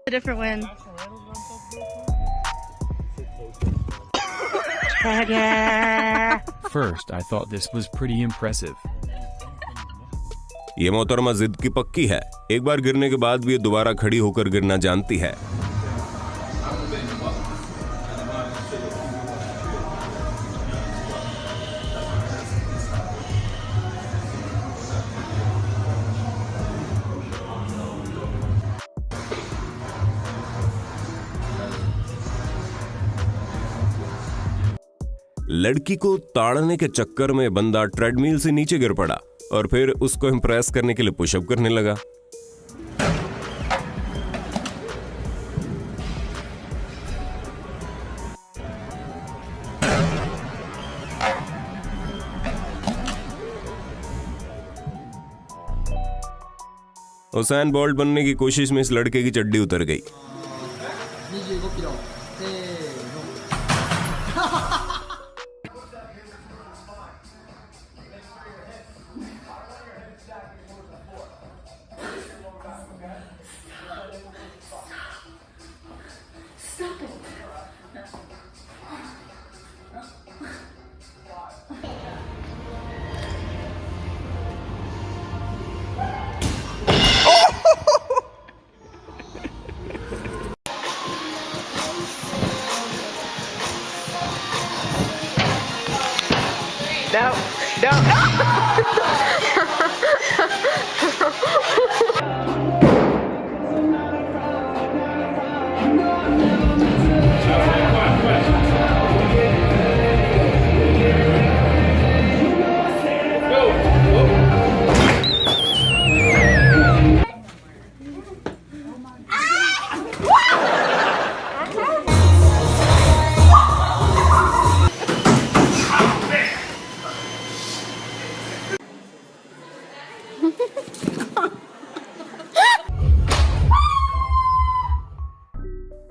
A different win. First, I thought this was pretty impressive. ये मोहतरमा जिद की पक्की है। एक बार गिरने के बाद भी ये दोबारा खड़ी होकर गिरना जानती है। लड़की को ताड़ने के चक्कर में बंदा ट्रेडमिल से नीचे गिर पड़ा और फिर उसको इम्प्रेस करने के लिए पुशअप करने लगा। हुसैन बोल्ट बनने की कोशिश में इस लड़के की चड्डी उतर गई। No.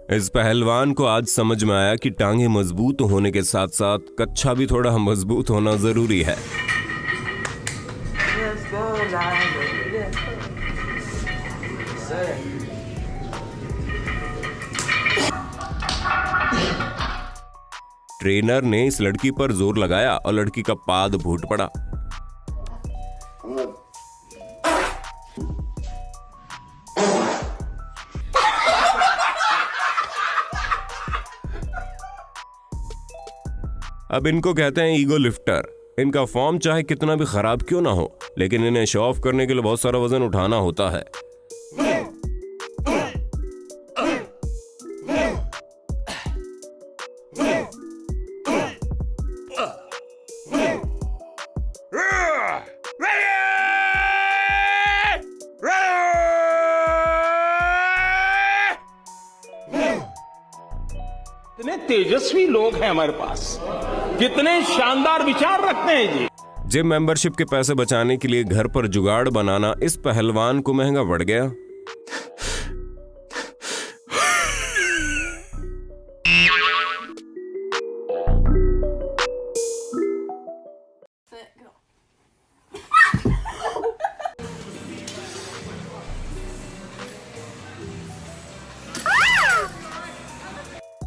इस पहलवान को आज समझ में आया कि टांगे मजबूत होने के साथ साथ कच्छा भी थोड़ा मजबूत होना जरूरी है। ट्रेनर ने इस लड़की पर जोर लगाया और लड़की का पाद फूट पड़ा। अब इनको कहते हैं ईगो लिफ्टर। इनका फॉर्म चाहे कितना भी खराब क्यों ना हो, लेकिन इन्हें शो ऑफ करने के लिए बहुत सारा वजन उठाना होता है। कितने तेजस्वी लोग हैं हमारे पास, कितने शानदार विचार रखते हैं जी। जिम मेंबरशिप के पैसे बचाने के लिए घर पर जुगाड़ बनाना इस पहलवान को महंगा पड़ गया।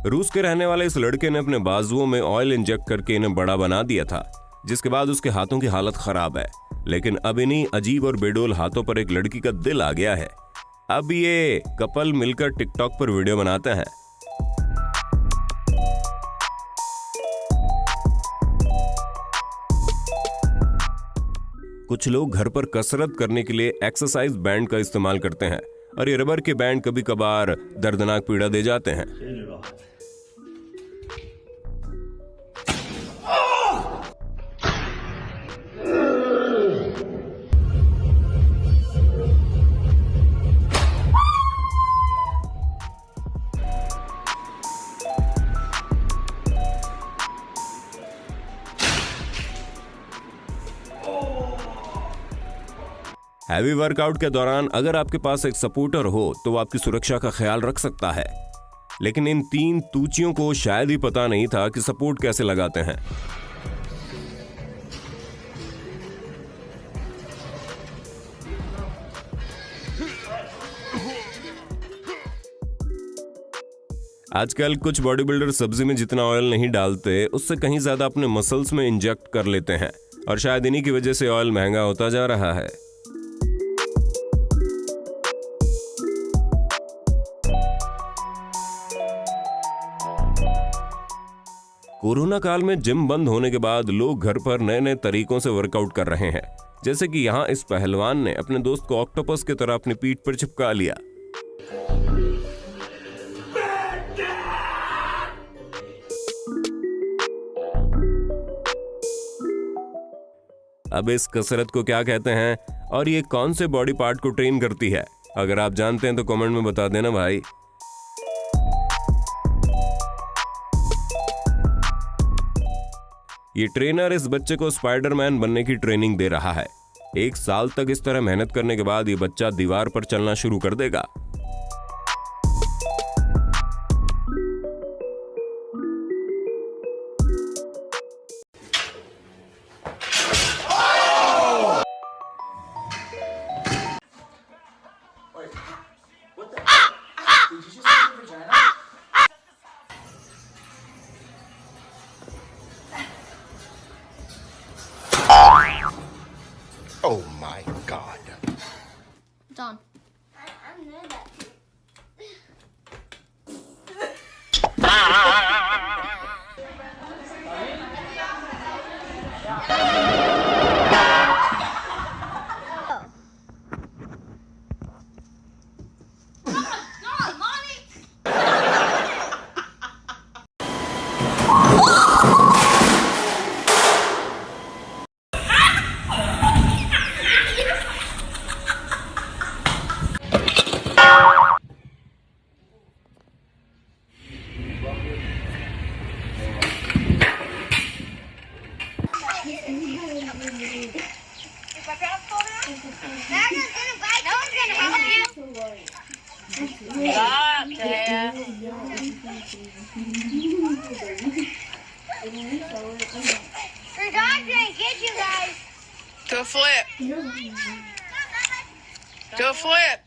रूस के रहने वाले इस लड़के ने अपने बाजुओं में ऑयल इंजेक्ट करके इन्हें बड़ा बना दिया था, जिसके बाद उसके हाथों की हालत खराब है। लेकिन अब इन्हीं अजीब और बेडोल हाथों पर एक लड़की का दिल आ गया है। अब ये कपल मिलकर टिकटॉक पर वीडियो बनाते हैं। कुछ लोग घर पर कसरत करने के लिए एक्सरसाइज बैंड का इस्तेमाल करते हैं और ये रबर के बैंड कभी कभार दर्दनाक पीड़ा दे जाते हैं। हैवी वर्कआउट के दौरान अगर आपके पास एक सपोर्टर हो तो वो आपकी सुरक्षा का ख्याल रख सकता है, लेकिन इन तीन तूचियों को शायद ही पता नहीं था कि सपोर्ट कैसे लगाते हैं। आजकल कुछ बॉडी बिल्डर सब्जी में जितना ऑयल नहीं डालते उससे कहीं ज्यादा अपने मसल्स में इंजेक्ट कर लेते हैं और शायद इन्हीं की वजह से ऑयल महंगा होता जा रहा है। कोरोना काल में जिम बंद होने के बाद लोग घर पर नए नए तरीकों से वर्कआउट कर रहे हैं, जैसे कि यहाँ इस पहलवान ने अपने दोस्त को ऑक्टोपस की तरह अपनी पीठ पर चिपका लिया। अब इस कसरत को क्या कहते हैं और ये कौन से बॉडी पार्ट को ट्रेन करती है? अगर आप जानते हैं तो कमेंट में बता देना भाई। ये ट्रेनर इस बच्चे को स्पाइडरमैन बनने की ट्रेनिंग दे रहा है। 1 साल तक इस तरह मेहनत करने के बाद ये बच्चा दीवार पर चलना शुरू कर देगा। Oh my God. Done. I'm near that. Your dog didn't get you guys. Do a flip. Do a flip.